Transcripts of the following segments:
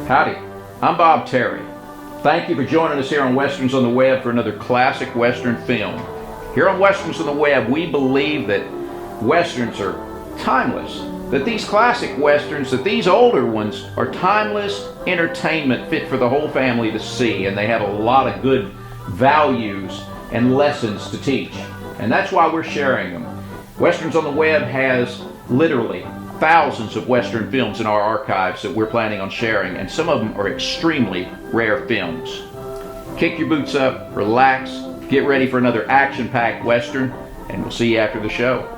Howdy, I'm Bob Terry. Thank you for joining us here on Westerns on the Web for another classic Western film. Here on Westerns on the Web, we believe that Westerns are timeless, that these classic Westerns, that these older ones are timeless entertainment fit for the whole family to see, and they have a lot of good values and lessons to teach. And that's why we're sharing them. Westerns on the Web has literally thousands of Western films in our archives that we're planning on sharing, and some of them are extremely rare films. Kick your boots up, relax, get ready for another action-packed Western, and we'll see you after the show.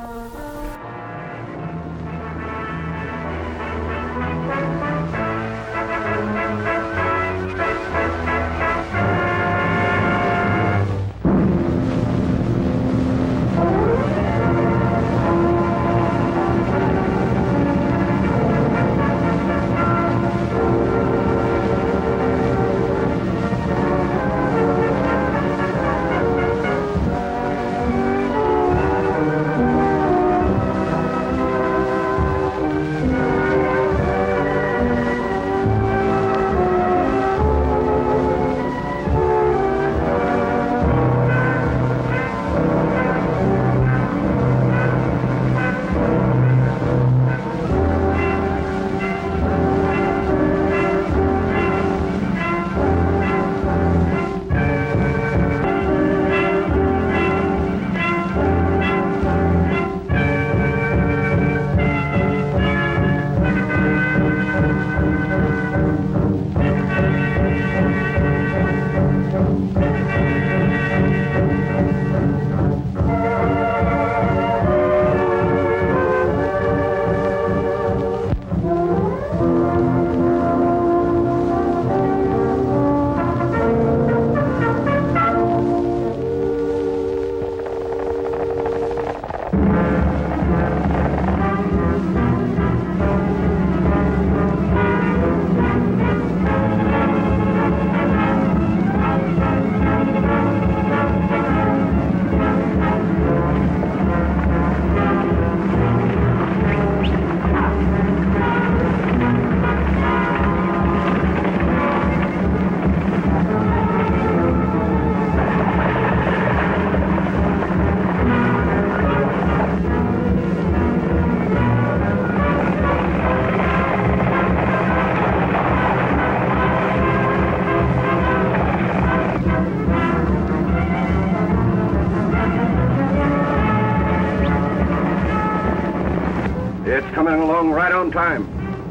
Coming along right on time.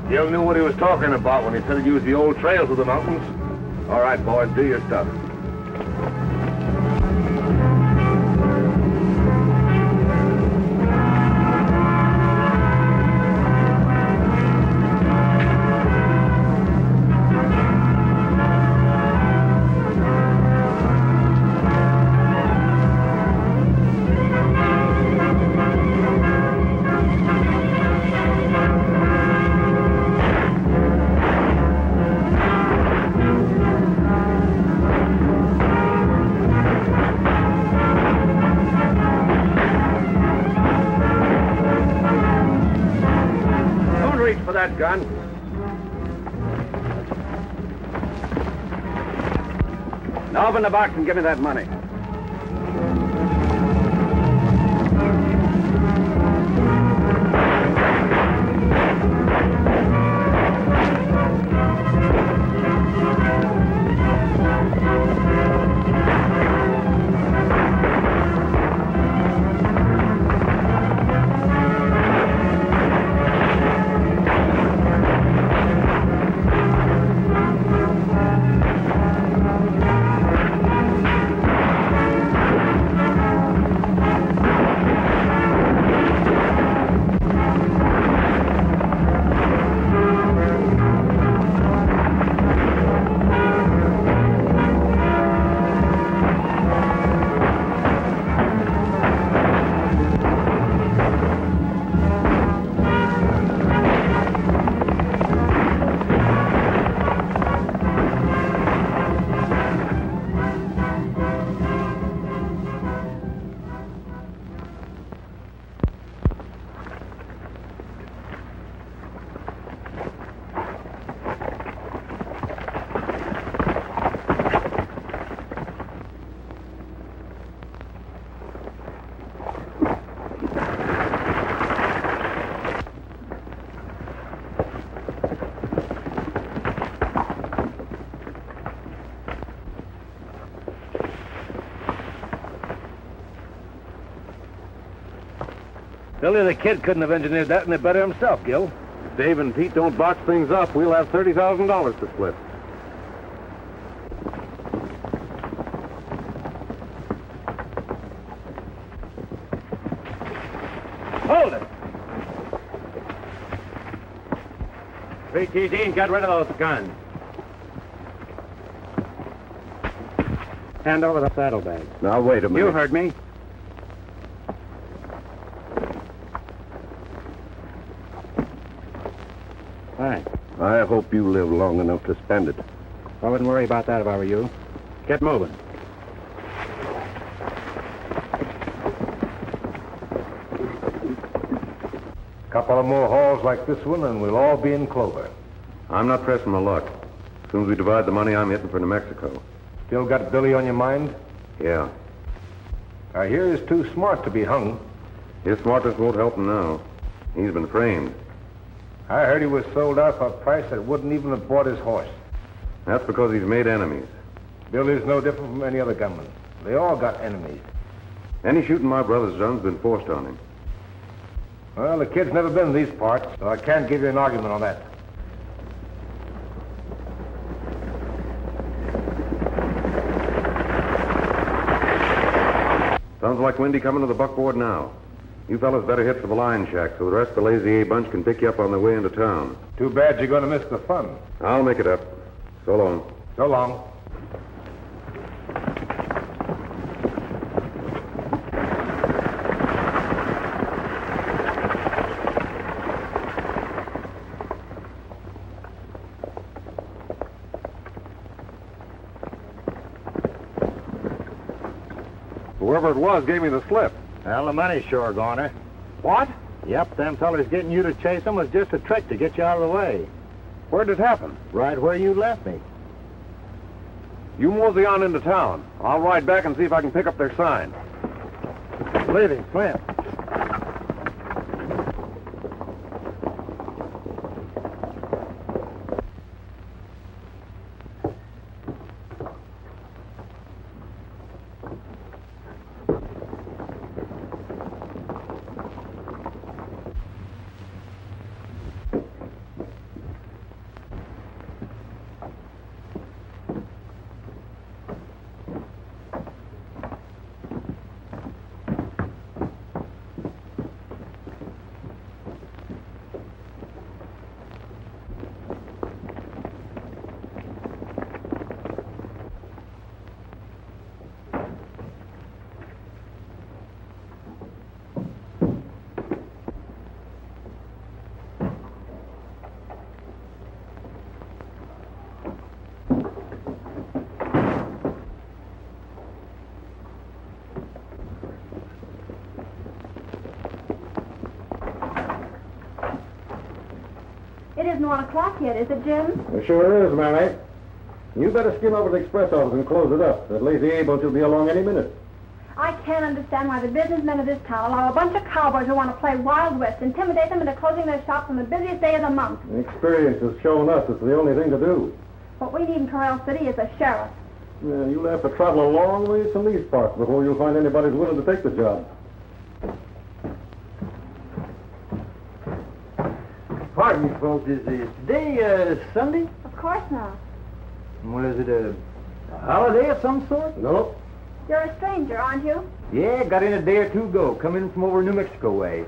Yale knew what he was talking about when he said he'd use the old trail through the mountains. All right, boys, do your stuff. That gun. Now open the box and give me that money. Billy the Kid couldn't have engineered that any better himself, Gil. If Dave and Pete don't box things up, we'll have $30,000 to split. Hold it! VTG, get rid of those guns. Hand over the saddlebags. Now, wait a minute. You heard me. Thanks. I hope you live long enough to spend it. I wouldn't worry about that if I were you. Get moving. Couple of more hauls like this one, and we'll all be in clover. I'm not pressing my luck. As soon as we divide the money, I'm hitting for New Mexico. Still got Billy on your mind? Yeah. I hear he's too smart to be hung. His smartness won't help him now. He's been framed. I heard he was sold out for a price that wouldn't even have bought his horse. That's because he's made enemies. Billy's no different from any other gunman. They all got enemies. Any shooting my brother's done's been forced on him. Well, the kid's never been in these parts, so I can't give you an argument on that. Sounds like Wendy coming to the buckboard now. You fellas better hit for the lion shack so the rest of the Lazy A bunch can pick you up on their way into town. Too bad you're going to miss the fun. I'll make it up. So long. So long. Whoever it was gave me the slip. Well, the money's sure goner. What? Yep, them fellas getting you to chase them was just a trick to get you out of the way. Where'd it happen? Right where you left me. You mosey on into town. I'll ride back and see if I can pick up their sign. Leave him, Slim. It isn't 1 o'clock yet, is it, Jim? It sure is, Mary. You better skim over to the express office and close it up. That Lazy A bunch will be along any minute. I can't understand why the businessmen of this town allow a bunch of cowboys who want to play Wild West, intimidate them into closing their shops on the busiest day of the month. Experience has shown us it's the only thing to do. What we need in Corral City is a sheriff. Yeah, you'll have to travel a long ways from these parts before you'll find anybody who's willing to take the job. Pardon me, folks. Is today Sunday? Of course not. Well, is it a holiday of some sort? No. You're a stranger, aren't you? Yeah, got in a day or two ago. Come in from over New Mexico way.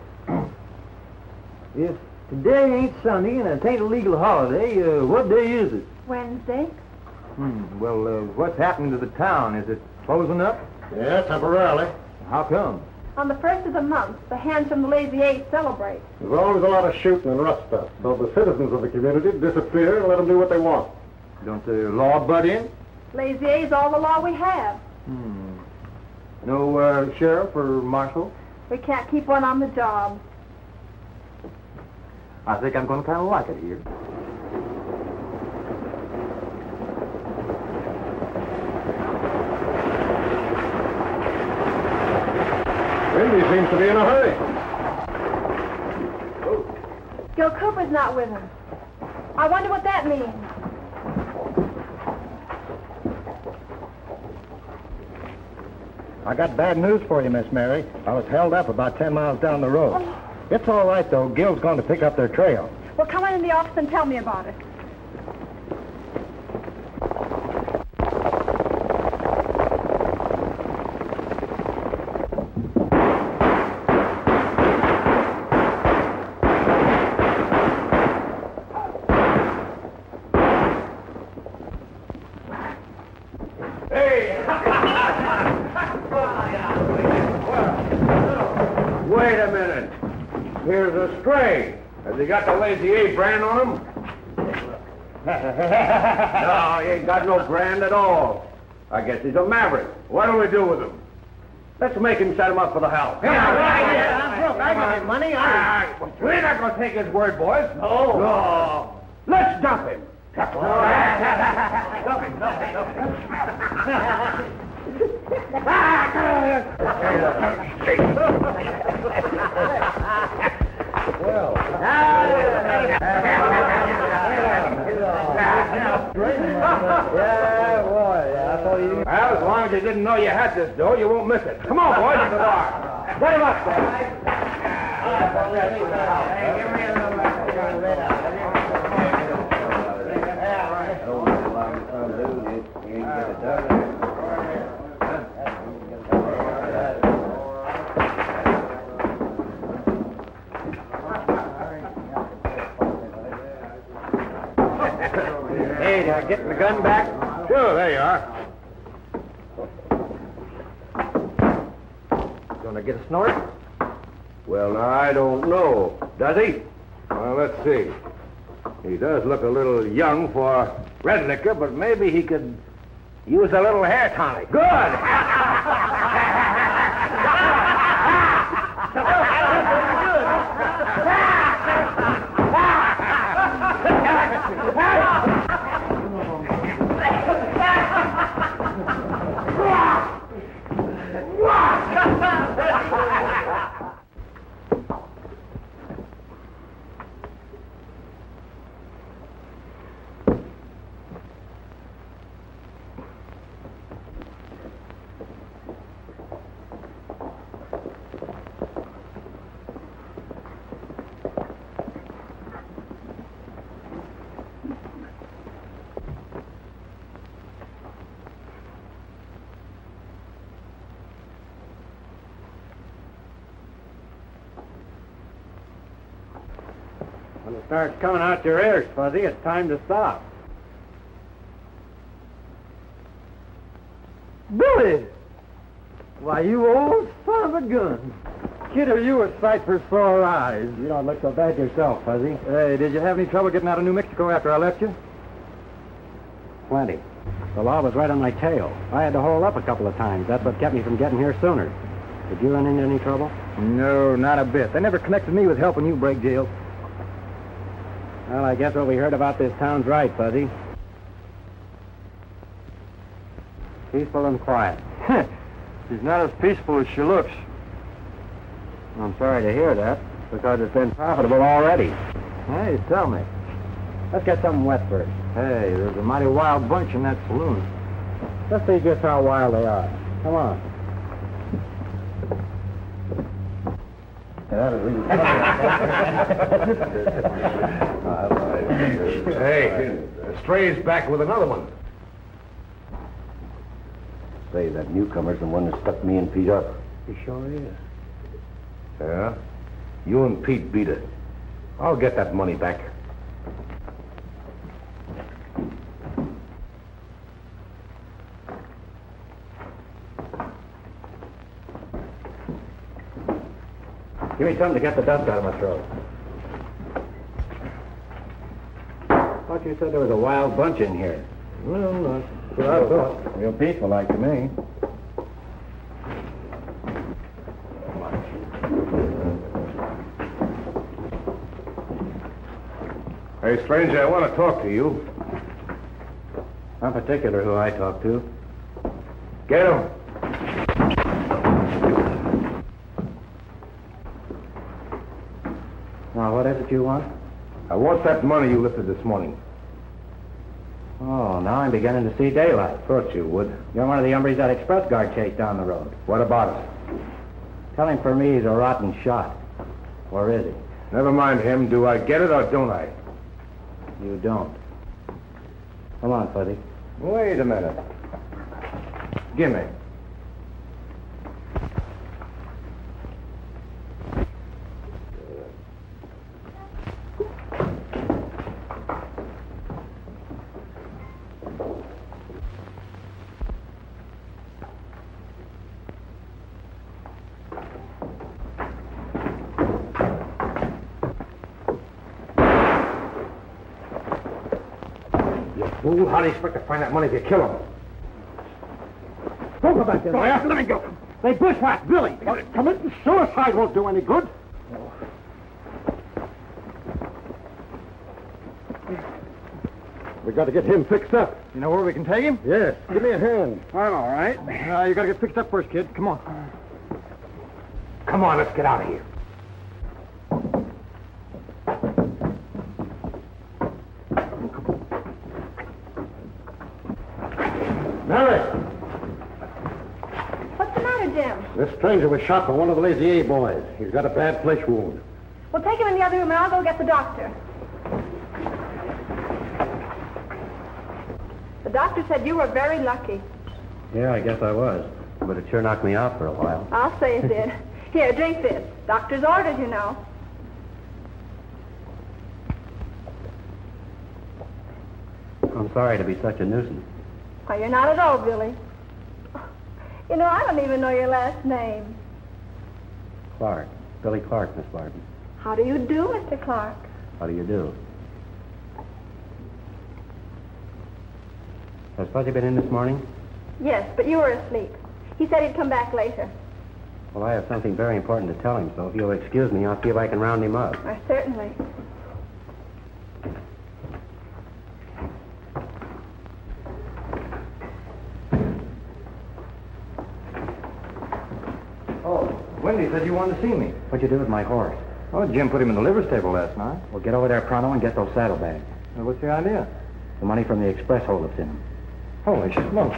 If today ain't Sunday and it ain't a legal holiday, what day is it? Wednesday. Well, what's happening to the town? Is it closing up? Yeah, temporarily. How come? On the first of the month, the hands from the Lazy Eight celebrate. There's always a lot of shooting and rough stuff, so the citizens of the community disappear and let them do what they want. Don't the law butt in? Lazy Eight's all the law we have. No sheriff or marshal? We can't keep one on the job. I think I'm going to kind of like it here. Wendy seems to be in a hurry. Gil Cooper's not with him. I wonder what that means. I got bad news for you, Miss Mary. I was held up about 10 miles down the road. It's all right, though. Gil's going to pick up their trail. Well, come on in the office and tell me about it. Wait a minute. Here's a stray. Has he got the Lazy A brand on him? No, he ain't got no brand at all. I guess he's a maverick. What do we do with him? Let's make him set him up for the house. I got money. We're not going to take his word, boys. No. Let's dump him. Well, as long as you didn't know you had this dough, you won't miss it. Come on, boys, to the bar. Let him up there. Hey, did I get the gun back? Sure, there you are. Gonna get a snort? Well, now, I don't know. Does he? Well, let's see. He does look a little young for red liquor, but maybe he could use a little hair tonic. Good! When it starts coming out your ears, Fuzzy, it's time to stop. Billy! Why, you old son of a gun. Kid, are you a sight for sore eyes? You don't look so bad yourself, Fuzzy. Hey, did you have any trouble getting out of New Mexico after I left you? Plenty. The law was right on my tail. I had to hold up a couple of times. That's what kept me from getting here sooner. Did you run into any trouble? No, not a bit. They never connected me with helping you break jail. Well, I guess what we heard about this town's right, Fuzzy. Peaceful and quiet. She's not as peaceful as she looks. I'm sorry to hear that, because it's been profitable already. Hey, tell me. Let's get something wet first. Hey, there's a mighty wild bunch in that saloon. Let's see just how wild they are. Come on. Hey, Stray's back with another one. Say, that newcomer's the one that stuck me and Pete up. He sure is. Yeah? You and Pete beat it. I'll get that money back. Give me something to get the dust out of my throat. Thought you said there was a wild bunch in here. Well, not what I thought. Real peaceful like to me. Hey, stranger, I want to talk to you. Not particular who I talk to. Get him. Now, what is it you want? I want that money you lifted this morning. Oh, now I'm beginning to see daylight. Thought you would. You're one of the hombres that express guard chased down the road. What about it? Tell him for me he's a rotten shot. Or is he? Never mind him. Do I get it or don't I? You don't. Come on, Fuzzy. Wait a minute. Gimme. Fool, how do you expect to find that money if you kill him? Don't go back there. Let me go. They bushwhacked Billy. Committing suicide won't do any good. We got to get him fixed up. You know where we can take him? Yes. Give me a hand. I'm all right. You got to get fixed up first, kid. Come on. Come on, let's get out of here. Mary, What's the matter, Jim? this stranger was shot by one of the Lazy A boys. He's got a bad flesh wound. Well, take him in the other room and I'll go get the doctor. The doctor said you were very lucky. Yeah, I guess I was. But it sure knocked me out for a while. I'll say it did. Here, drink this. Doctor's orders, you know. I'm sorry to be such a nuisance. Why, you're not at all, Billy. You know, I don't even know your last name. Clark. Billy Clark, Miss Barton. How do you do, Mr. Clark? How do you do? Has Fuzzy been in this morning? Yes, but you were asleep. He said he'd come back later. Well, I have something very important to tell him, so if you'll excuse me, I'll see if I can round him up. Why, certainly. Oh, Wendy said you wanted to see me. What'd you do with my horse? Oh, Jim put him in the liver stable last night. Well, get over there pronto and get those saddlebags. Well, what's the idea? The money from the express holdups in them. Holy smokes.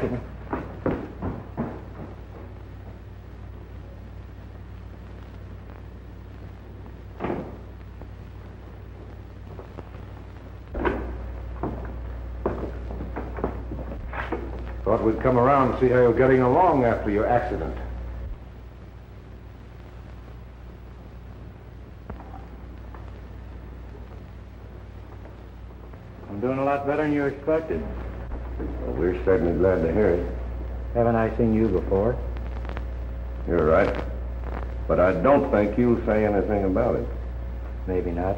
Thought we'd come around and see how you're getting along after your accident. I'm doing a lot better than you expected. Well, we're certainly glad to hear it. Haven't I seen you before? You're right. But I don't think you'll say anything about it. Maybe not.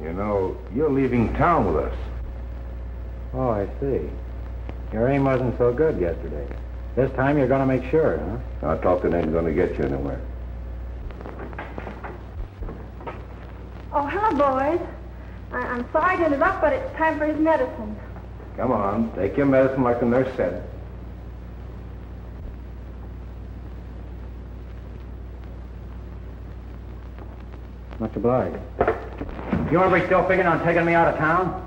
You know, you're leaving town with us. Oh, I see. Your aim wasn't so good yesterday. This time you're going to make sure, huh? Our talking ain't going to get you anywhere. Oh, hello, boys. I'm sorry to interrupt, but it's time for his medicine. Come on, take your medicine like the nurse said. Much obliged. You ever still figuring on taking me out of town?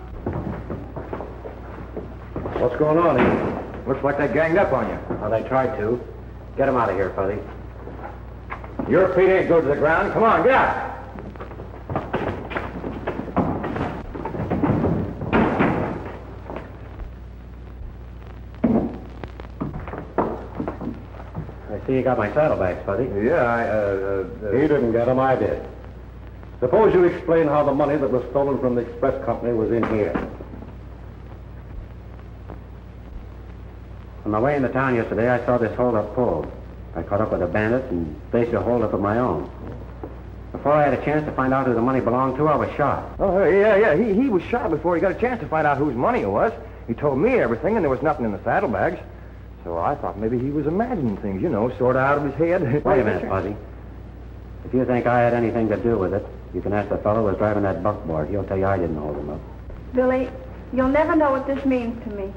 What's going on here? Looks like they ganged up on you. Well, they tried to. Get him out of here, Fuzzy. Your feet ain't glued to the ground. Come on, get out. I see you got my saddlebags, Fuzzy. Yeah, He didn't get them, I did. Suppose you explain how the money that was stolen from the express company was in here. On my way into town yesterday, I saw this holdup pulled. I caught up with the bandits and staged a holdup of my own. Before I had a chance to find out who the money belonged to, I was shot. Oh, yeah. He was shot before he got a chance to find out whose money it was. He told me everything, and there was nothing in the saddlebags. So I thought maybe he was imagining things, sort of out of his head. Wait a minute, Fuzzy. If you think I had anything to do with it, you can ask the fellow who was driving that buckboard. He'll tell you I didn't hold him up. Billy, you'll never know what this means to me.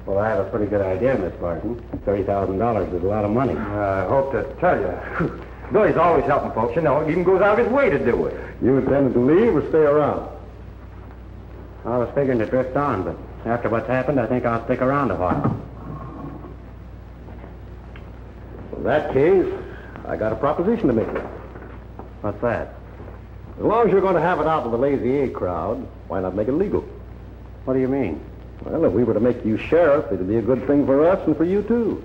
Well, I have a pretty good idea, Miss Barton. $30,000 is a lot of money. I hope to tell you. Billy's always helping folks, He even goes out of his way to do it. You intended to leave or stay around? I was figuring to drift on, but after what's happened, I think I'll stick around a while. In that case, I got a proposition to make you. What's that? As long as you're going to have it out with the Lazy A crowd, why not make it legal? What do you mean? Well, if we were to make you sheriff, it'd be a good thing for us and for you, too.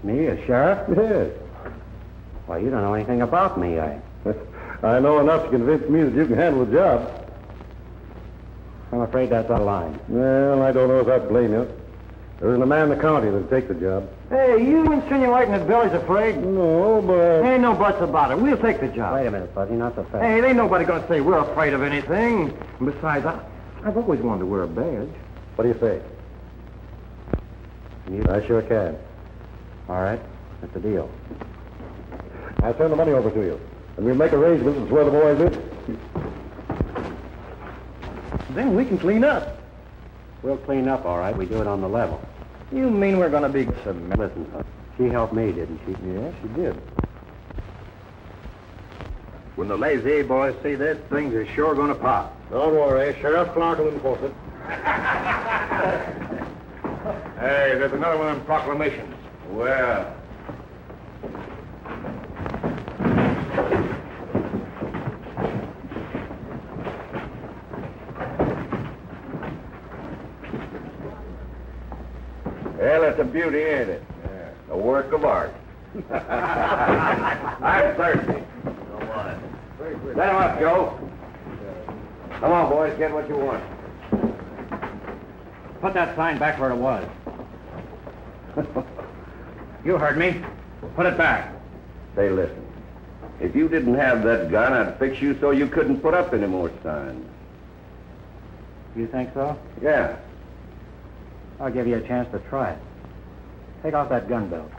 Me, a sheriff? Yes. Well, you don't know anything about me. I know enough to convince me that you can handle the job. I'm afraid that's out of line. Well, I don't know if I'd blame you. There isn't a man in the county that'd take the job. Hey, you insinuating that Billy's afraid? No, but... Ain't no buts about it. We'll take the job. Wait a minute, Fuzzy, not so fast. Hey, ain't nobody gonna say we're afraid of anything. And besides, I've always wanted to wear a badge. What do you say? I sure can. All right, that's the deal. I'll send the money over to you. And we'll make arrangements as where the boys is. Then we can clean up. We'll clean up, all right. We do it on the level. You mean we're gonna be... Listen, Fuzzy, she helped me, didn't she? Yeah, she did. When the Lazy A boys see this, things are sure gonna pop. Don't worry, Sheriff Clark will enforce it. Hey, there's another one of them proclamations. Well. Well, it's a beauty, ain't it? Yeah. A work of art. I'm thirsty. Let him up, Joe. Come on, boys, get what you want. Put that sign back where it was. You heard me. Put it back. Say, listen. If you didn't have that gun, I'd fix you so you couldn't put up any more signs. You think so? Yeah. I'll give you a chance to try it. Take off that gun belt.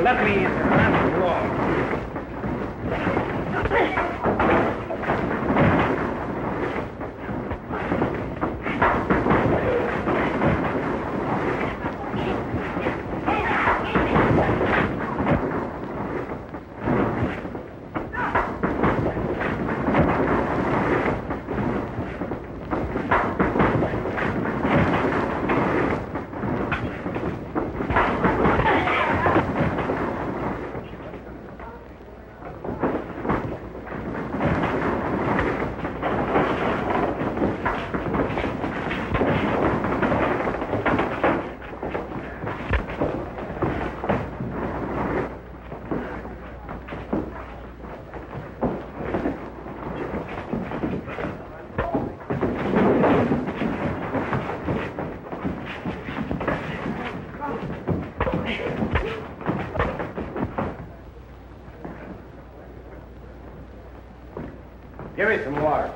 Let me in. Give me some water.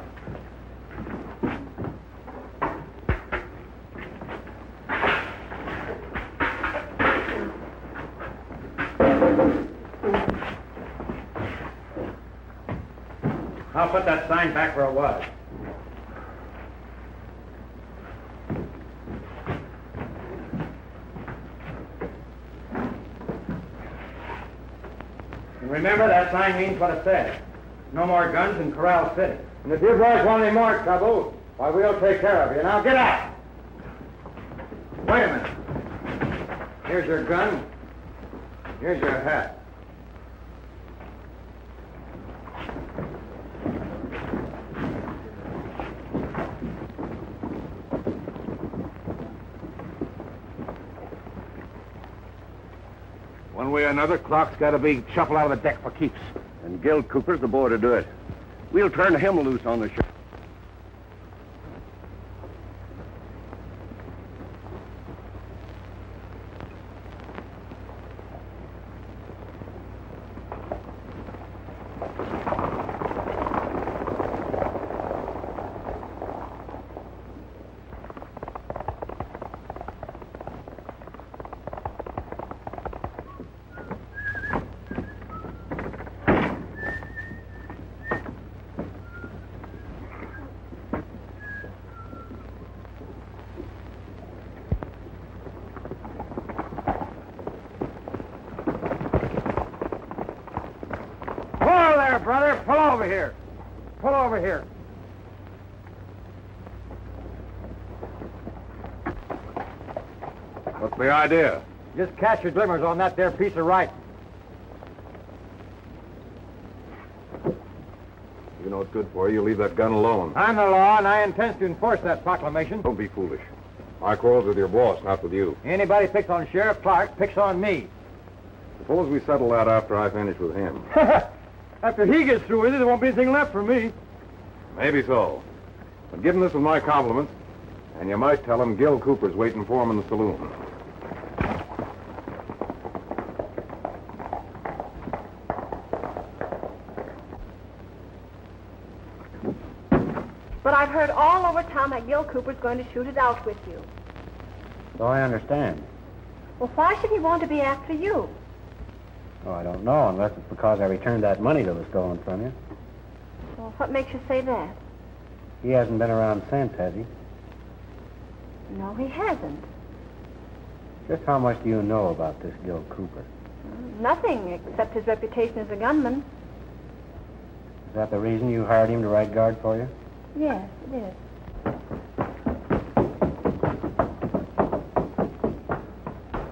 I'll put that sign back where it was. And remember, that sign means what it says. No more guns in Corral City. And if you boys want any more trouble, why, we'll take care of you. Now, get out! Wait a minute. Here's your gun. Here's your hat. One way or another, Clark's got to be shuffled out of the deck for keeps. And Gil Cooper's the boy to do it. We'll turn him loose on the shore. here. Pull over here. What's the idea? Just catch your glimmers on that there piece of writing. You know it's good for you. Leave that gun alone. I'm the law, and I intend to enforce that proclamation. Don't be foolish. My quarrel's with your boss, not with you. Anybody picks on Sheriff Clark picks on me. Suppose we settle that after I finish with him. After he gets through with it, there won't be anything left for me. Maybe so. But give him this with my compliments, and you might tell him Gil Cooper's waiting for him in the saloon. But I've heard all over town that Gil Cooper's going to shoot it out with you. So I understand. Well, why should he want to be after you? Oh, I don't know, unless it's because I returned that money that was stolen from you. Well, what makes you say that? He hasn't been around since, has he? No, he hasn't. Just how much do you know about this Gil Cooper? Nothing, except his reputation as a gunman. Is that the reason you hired him to ride guard for you? Yes, it is.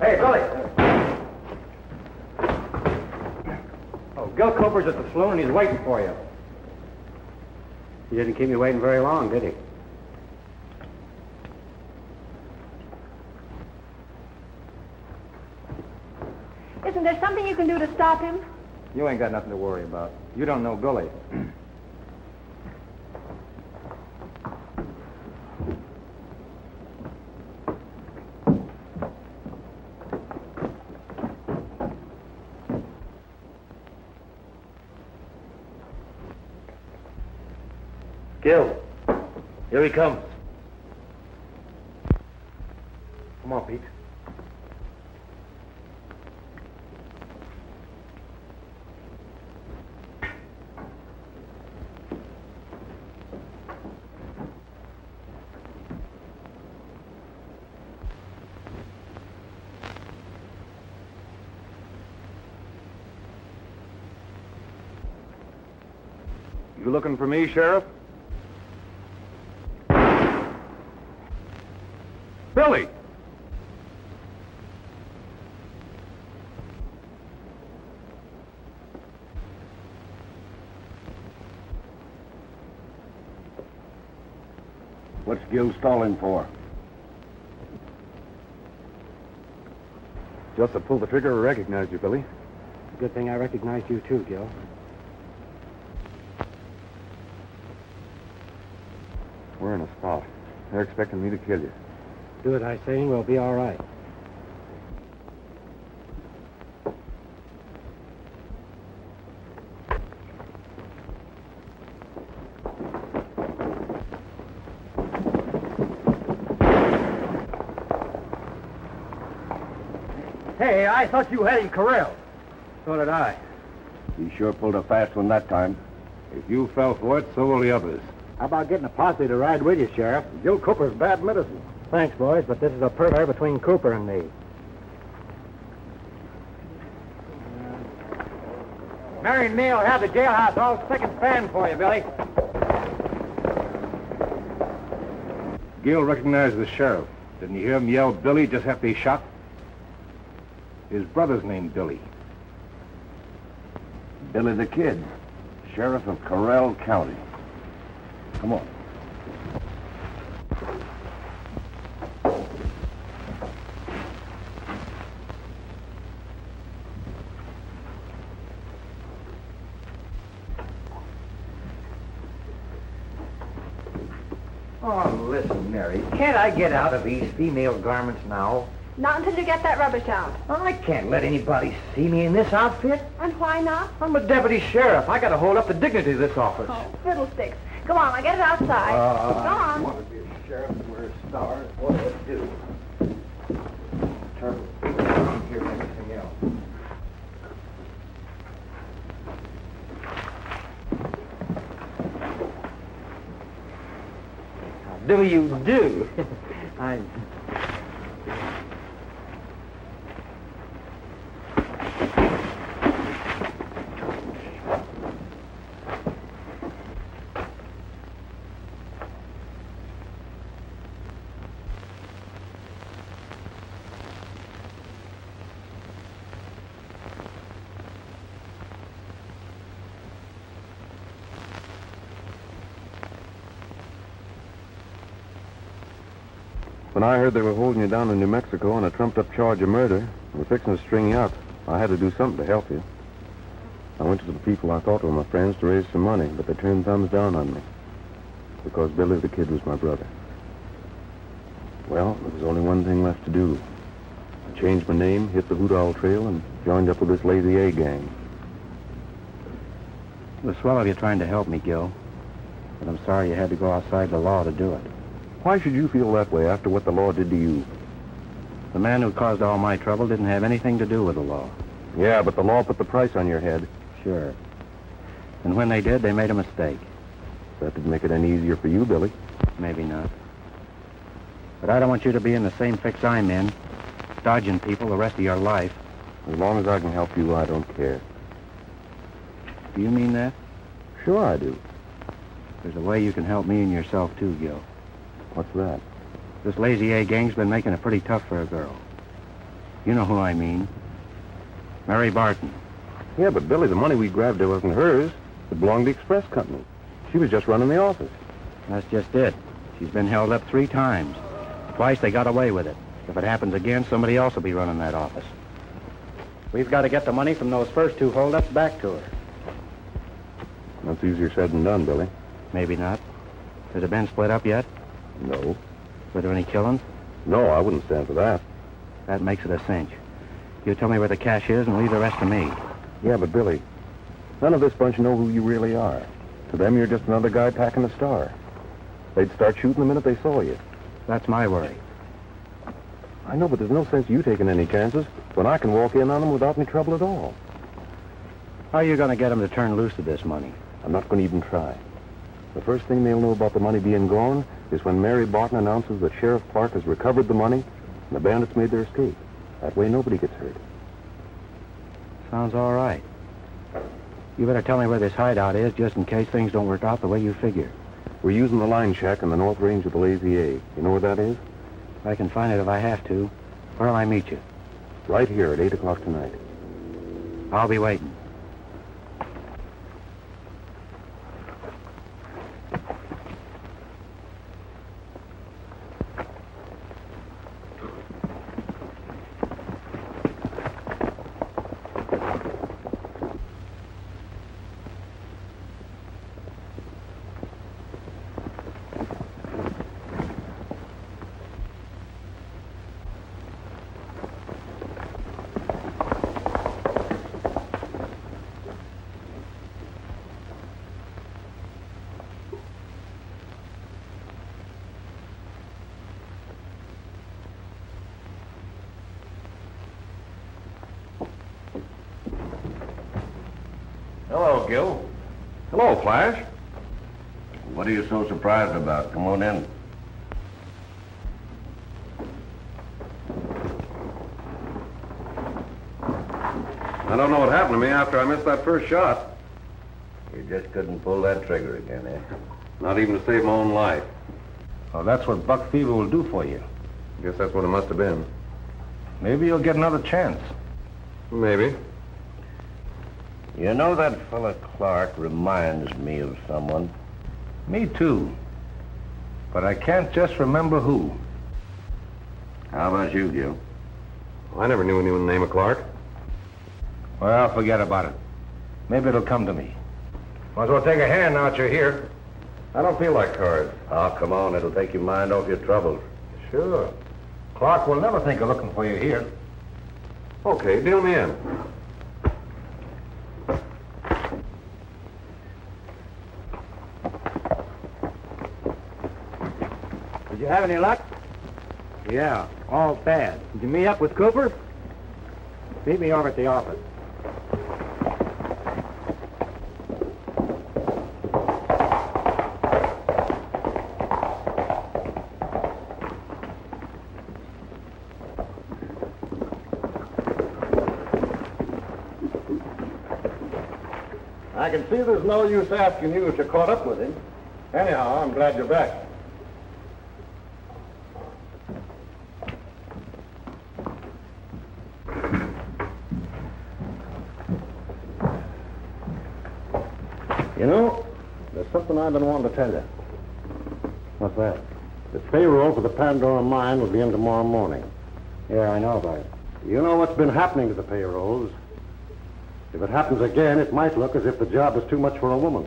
Hey, Billy. Oh, Gil Cooper's at the saloon, and he's waiting for you. He didn't keep me waiting very long, did he? Isn't there something you can do to stop him? You ain't got nothing to worry about. You don't know Gully. Gil, here he comes. Come on, Pete. You looking for me, Sheriff? Billy! What's Gil stalling for? Just to pull the trigger, I recognized you, Billy. Good thing I recognized you too, Gil. We're in a spot. They're expecting me to kill you. Do what I say and we'll be all right. Hey, I thought you had him corralled. So did I. He sure pulled a fast one that time. If you fell for it, so will the others. How about getting a posse to ride with you, Sheriff? Gil Cooper's bad medicine. Thanks, boys, but this is a affair between Cooper and me. Marion Neal will have the jailhouse all spick and span for you, Billy. Gil recognized the sheriff. Didn't you hear him yell Billy just after he shot? His brother's named Billy. Billy the Kid, sheriff of Corral County. Come on. Oh, listen, Mary. Can't I get out of these female garments now? Not until you get that rubbish out. I can't let anybody see me in this outfit. And why not? I'm a deputy sheriff. I gotta hold up the dignity of this office. Oh, fiddlesticks. Go on, I'll get it outside. Go on. Want to be a sheriff and wear a star. What do I do? Turn around here and everything else. How do you do? I'm... When I heard they were holding you down in New Mexico on a trumped-up charge of murder and were fixing to string you up, I had to do something to help you. I went to the people I thought were my friends to raise some money, but they turned thumbs down on me. Because Billy the Kid was my brother. Well, there was only one thing left to do. I changed my name, hit the Hoot Owl Trail, and joined up with this Lazy A gang. It was swell of you trying to help me, Gil. But I'm sorry you had to go outside the law to do it. Why should you feel that way after what the law did to you? The man who caused all my trouble didn't have anything to do with the law. Yeah, but the law put the price on your head. Sure. And when they did, they made a mistake. That didn't make it any easier for you, Billy. Maybe not. But I don't want you to be in the same fix I'm in, dodging people the rest of your life. As long as I can help you, I don't care. Do you mean that? Sure I do. There's a way you can help me and yourself, too, Gil. What's that? This Lazy A gang's been making it pretty tough for a girl. You know who I mean. Mary Barton. Yeah, but Billy, the money we grabbed there wasn't hers. It belonged to the express company. She was just running the office. That's just it. She's been held up 3 times. Twice they got away with it. If it happens again, somebody else will be running that office. We've got to get the money from those first 2 holdups back to her. That's easier said than done, Billy. Maybe not. Has it been split up yet? No. Were there any killings? No, I wouldn't stand for that. That makes it a cinch. You tell me where the cash is and leave the rest to me. Yeah, but Billy, none of this bunch know who you really are. To them, you're just another guy packing a star. They'd start shooting the minute they saw you. That's my worry. I know, but there's no sense you taking any chances when I can walk in on them without any trouble at all. How are you going to get them to turn loose of this money? I'm not going to even try. The first thing they'll know about the money being gone is when Mary Barton announces that Sheriff Clark has recovered the money and the bandits made their escape. That way nobody gets hurt. Sounds all right. You better tell me where this hideout is just in case things don't work out the way you figure. We're using the line shack in the north range of the Lazy A. You know where that is? I can find it if I have to. Where'll I meet you? Right here at 8 o'clock tonight. I'll be waiting. Hello, Gil. Hello, Flash. What are you so surprised about? Come on in. I don't know what happened to me after I missed that first shot. You just couldn't pull that trigger again, eh? Not even to save my own life. Well, that's what buck fever will do for you. Guess that's what it must have been. Maybe you'll get another chance. Maybe. You know, that fella Clark reminds me of someone. Me too. But I can't just remember who. How about you, Gil? I never knew anyone named Clark. Well, forget about it. Maybe it'll come to me. Might as well take a hand now that you're here. I don't feel like cards. Oh, come on. It'll take your mind off your troubles. Sure. Clark will never think of looking for you here. Okay, deal me in. Did you have any luck? Yeah, all bad. Did you meet up with Cooper? Meet me over at the office. I can see there's no use asking you if you caught up with him. Anyhow, I'm glad you're back. You know, there's something I've been wanting to tell you. What's that? The payroll for the Pandora mine will be in tomorrow morning. Yeah, I know about it. You know what's been happening to the payrolls. If it happens again, it might look as if the job is too much for a woman.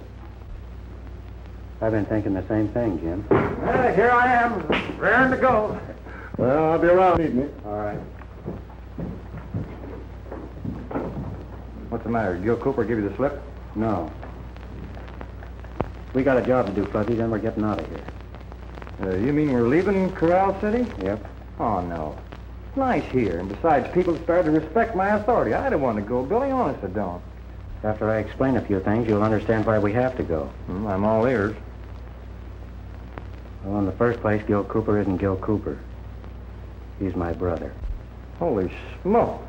I've been thinking the same thing, Jim. Well, here I am, raring to go. Well, I'll be around. Need me. All right. What's the matter? Did Gil Cooper give you the slip? No. We got a job to do, Fuzzy, then we're getting out of here. You mean we're leaving Corral City? Yep. Oh, no. It's nice here, and besides, people have started to respect my authority. I don't want to go, Billy. Honest, I don't. After I explain a few things, you'll understand why we have to go. I'm all ears. Well, in the first place, Gil Cooper isn't Gil Cooper. He's my brother. Holy smoke.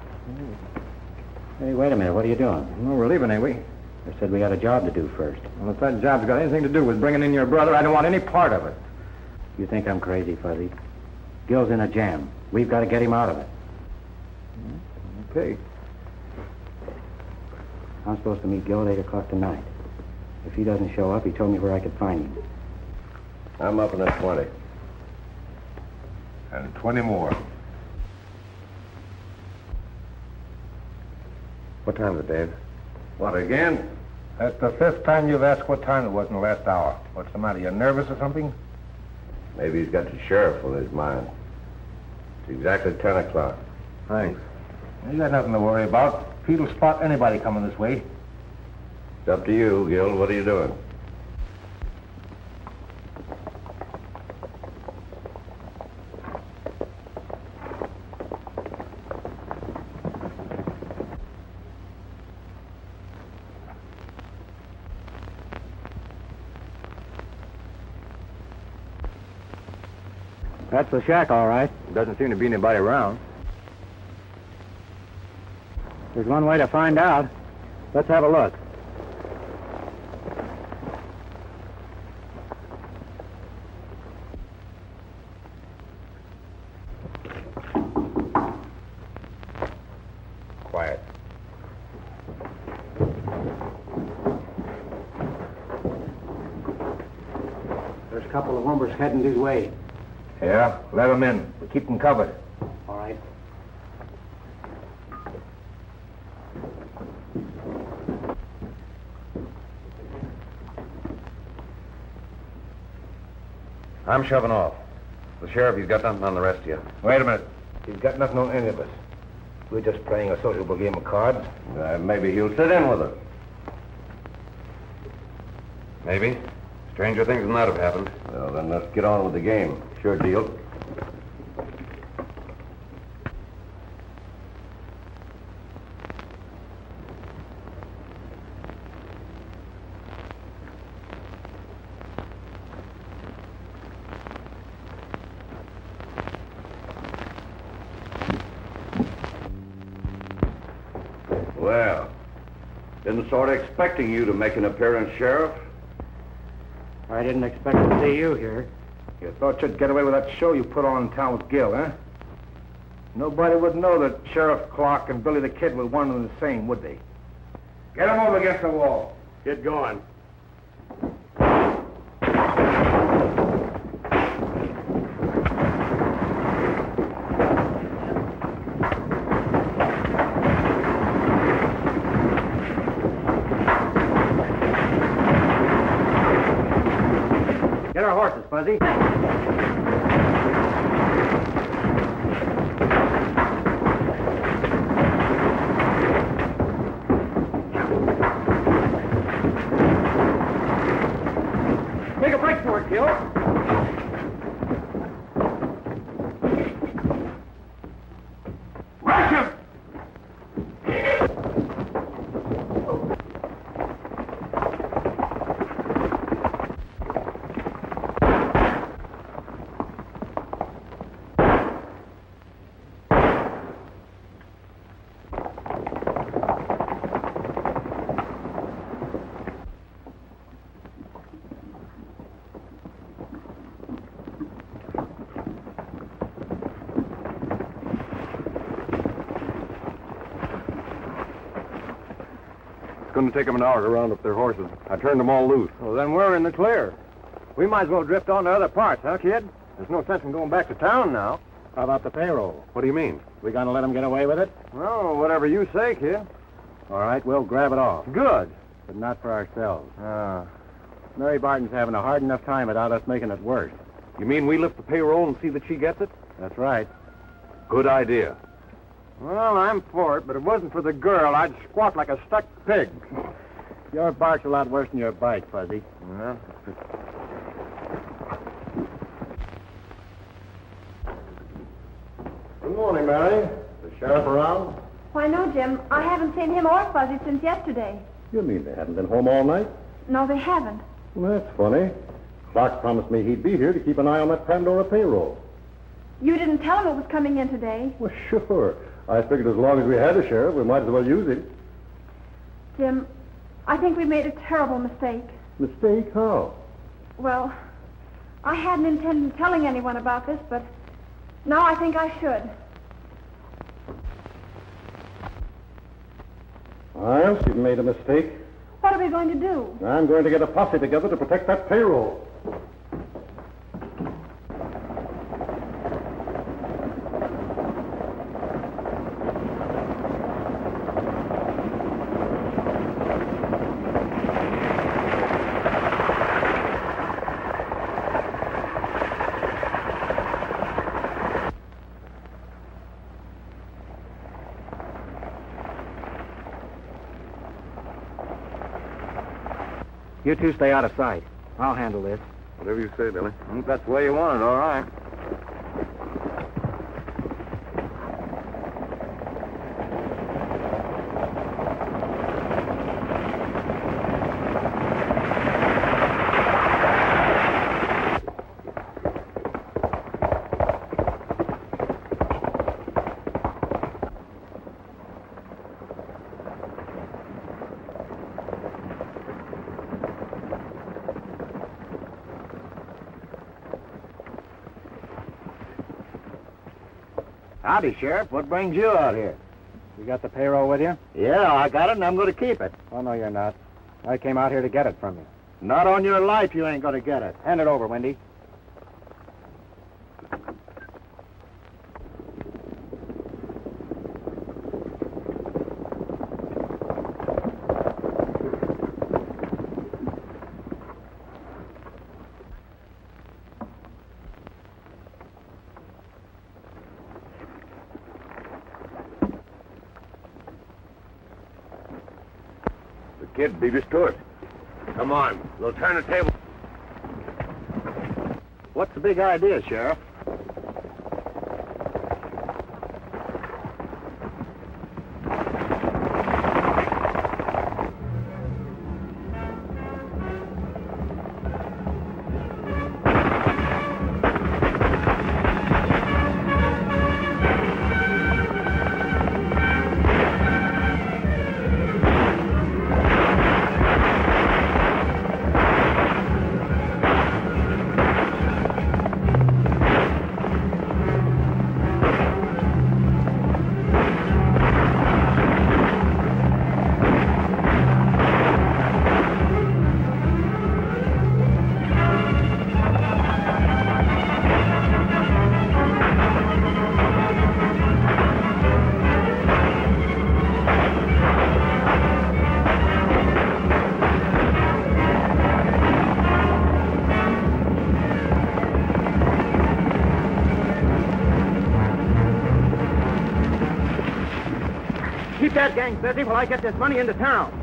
Hey, wait a minute. What are you doing? Well, we're leaving, ain't we? I said we got a job to do first. Well, if that job's got anything to do with bringing in your brother, I don't want any part of it. You think I'm crazy, Fuzzy? Gil's in a jam. We've got to get him out of it. Okay. I'm supposed to meet Gil at 8 o'clock tonight. If he doesn't show up, he told me where I could find him. I'm up in at 20. And 20 more. What time is it, Dave? What, again? That's the 5th time you've asked what time it was in the last hour. What's the matter? You nervous or something? Maybe he's got the sheriff on his mind. It's exactly 10 o'clock. Thanks. You got nothing to worry about. Pete'll spot anybody coming this way. It's up to you, Gil. What are you doing? That's the shack, all right. Doesn't seem to be anybody around. There's one way to find out. Let's have a look. Quiet. There's a couple of hombres heading this way. Yeah, let them in. We keep them covered. All right. I'm shoving off. The sheriff, he's got nothing on the rest of you. Wait a minute. He's got nothing on any of us. We're just playing a sociable game of cards. Maybe he'll sit in with us. Maybe. Stranger things than that have happened. Well, then let's get on with the game. Sure deal. Well, didn't sort of expecting you to make an appearance, Sheriff. I didn't expect to see you here. You thought you'd get away with that show you put on in town with Gil, huh? Nobody would know that Sheriff Clark and Billy the Kid were one and the same, would they? Get him over against the wall. Get going. Get our horses, Fuzzy. Make a break for it, Gil. Rush him! It's going to take them an hour to round up their horses. I turned them all loose. Well, then we're in the clear. We might as well drift on to other parts, huh, kid? There's no sense in going back to town now. How about the payroll? What do you mean? We gonna let him get away with it? Well, whatever you say, kid. All right, we'll grab it off. Good. But not for ourselves. Ah. Mary Barton's having a hard enough time without us making it worse. You mean we lift the payroll and see that she gets it? That's right. Good idea. Well, I'm for it, but if it wasn't for the girl, I'd squawk like a stuck pig. Your bark's a lot worse than your bite, Fuzzy. Yeah. Good morning, Mary. The sheriff around? Why, no, Jim. I haven't seen him or Fuzzy since yesterday. You mean they haven't been home all night? No, they haven't. Well, that's funny. Clark promised me he'd be here to keep an eye on that Pandora payroll. You didn't tell him it was coming in today. Well, sure. I figured as long as we had a sheriff, we might as well use him. Jim, I think we made a terrible mistake. Mistake? How? Well, I hadn't intended telling anyone about this, but now I think I should. Well, you've made a mistake. What are we going to do? I'm going to get a posse together to protect that payroll. You two stay out of sight. I'll handle this. Whatever you say, Billy. If that's the way you want it, all right. Howdy, Sheriff. What brings you out here? You got the payroll with you? Yeah, I got it, and I'm going to keep it. Oh, no, you're not. I came out here to get it from you. Not on your life you ain't going to get it. Hand it over, Wendy. The kid beat us to it. Come on, we'll turn the table. What's the big idea, Sheriff? Keep that gang busy while I get this money into town.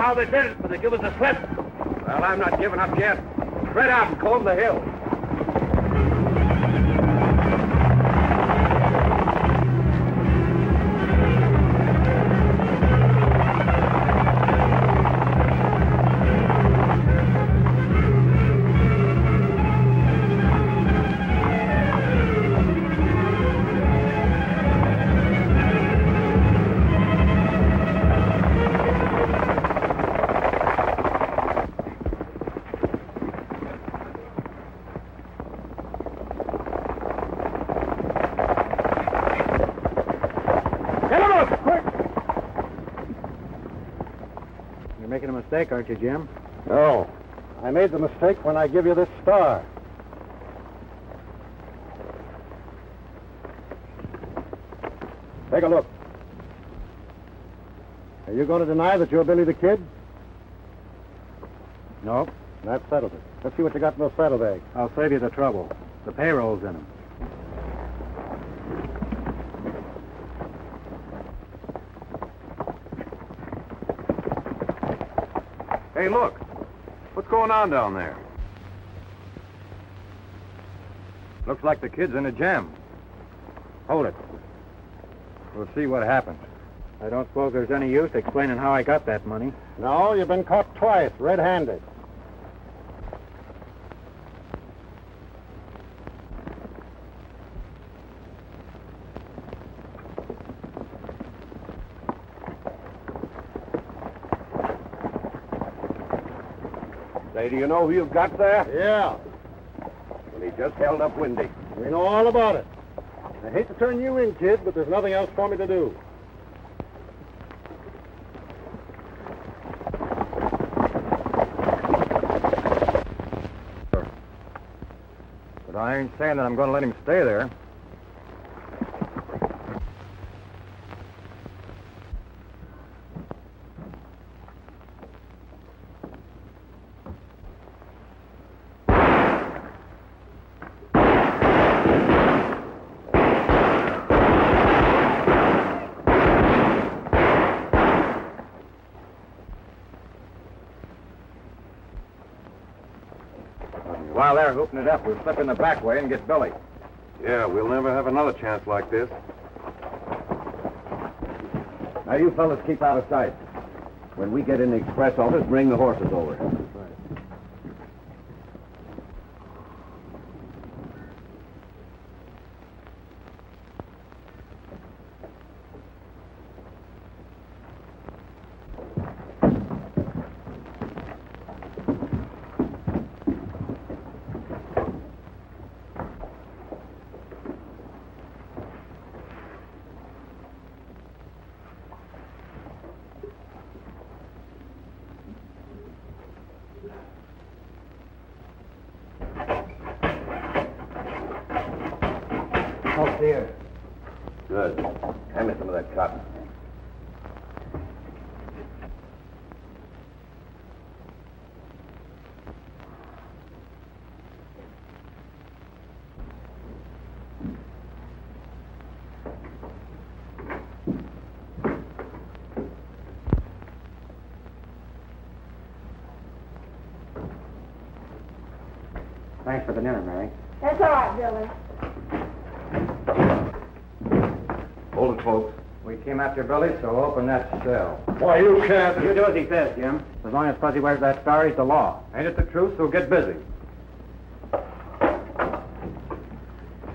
how they did it, but they give us a slip. Well, I'm not giving up yet. Spread out and comb the hill. You're making a mistake, aren't you, Jim? No. I made the mistake when I give you this star. Take a look. Are you going to deny that you're Billy the Kid? No. That settles it. Let's see what you got in those saddlebags. I'll save you the trouble. The payroll's in them. Hey, look. What's going on down there? Looks like the kid's in a jam. Hold it. We'll see what happens. I don't suppose there's any use explaining how I got that money. No, you've been caught twice, red-handed. Say, do you know who you've got there? Yeah, Well, he just held up Windy. we know all about it. I hate to turn you in, kid, but there's nothing else for me to do. But I ain't saying that I'm going to let him stay there. While they're hooping it up, we'll slip in the back way and get Billy. Yeah, we'll never have another chance like this. Now, you fellas keep out of sight. When we get in the express office, bring the horses over. Oh, dear. Good. Hand me some of that cotton. Thanks for the dinner, Mary. That's all right, Billy. Hold it, folks. We came after Billy, so open that cell. Why, you can't. You do as he says, Jim. As long as Fuzzy wears that star, he's the law. Ain't it the truth? So get busy.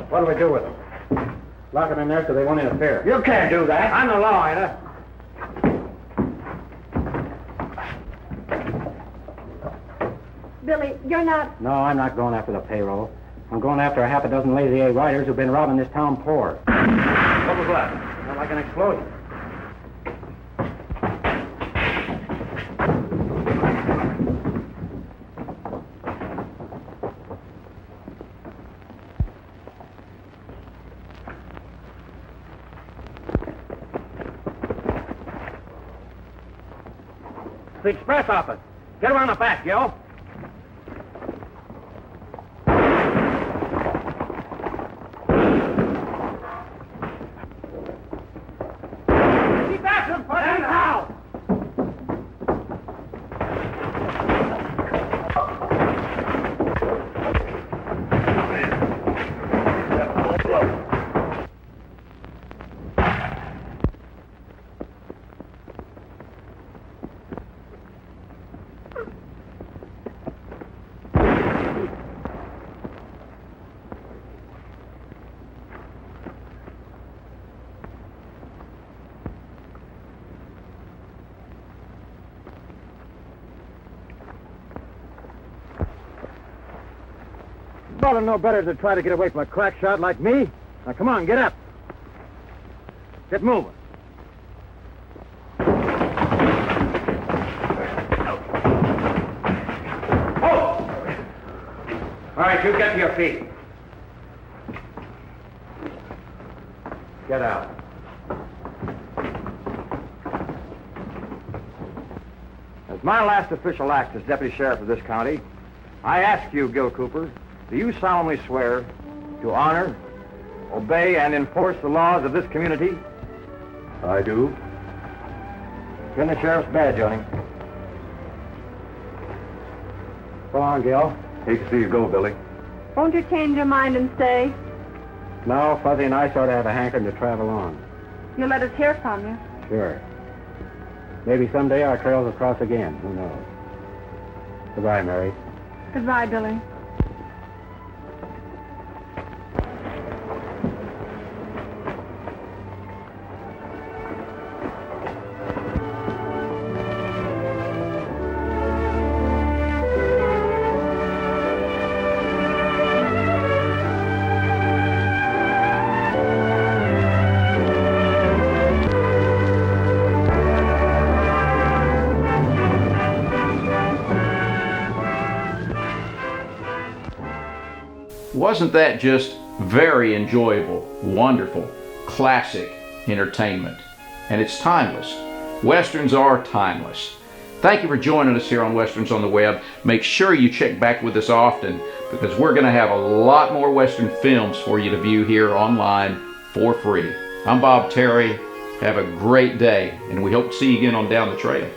What do we do with them? Lock them in there so they won't interfere. You can't do that. I'm the law, ain't I? Billy, you're not... No, I'm not going after the payroll. I'm going after a half a dozen Lazy A riders who've been robbing this town poor. What was that? Not like an explosion. The express office. Get around the back, Gil. Keep after him, Fuzzy. Now! fella no better to try to get away from a crack shot like me? Now, come on, get up. Get moving. All right, you get to your feet. Get out. As my last official act as deputy sheriff of this county, I ask you, Gil Cooper, do you solemnly swear to honor, obey, and enforce the laws of this community? I do. Pin the sheriff's badge on him. Go on, Gil. Hate to see you go, Billy. Won't you change your mind and stay? No, Fuzzy and I sort of have a hankering to travel on. You'll let us hear from you. Sure. Maybe someday our trails will cross again. Who knows? Goodbye, Mary. Goodbye, Billy. Wasn't that just very enjoyable, wonderful, classic entertainment? And it's timeless. Westerns are timeless. Thank you for joining us here on Westerns on the Web. Make sure you check back with us often, because we're going to have a lot more Western films for you to view here online for free. I'm Bob Terry. Have a great day, and we hope to see you again on Down the Trail.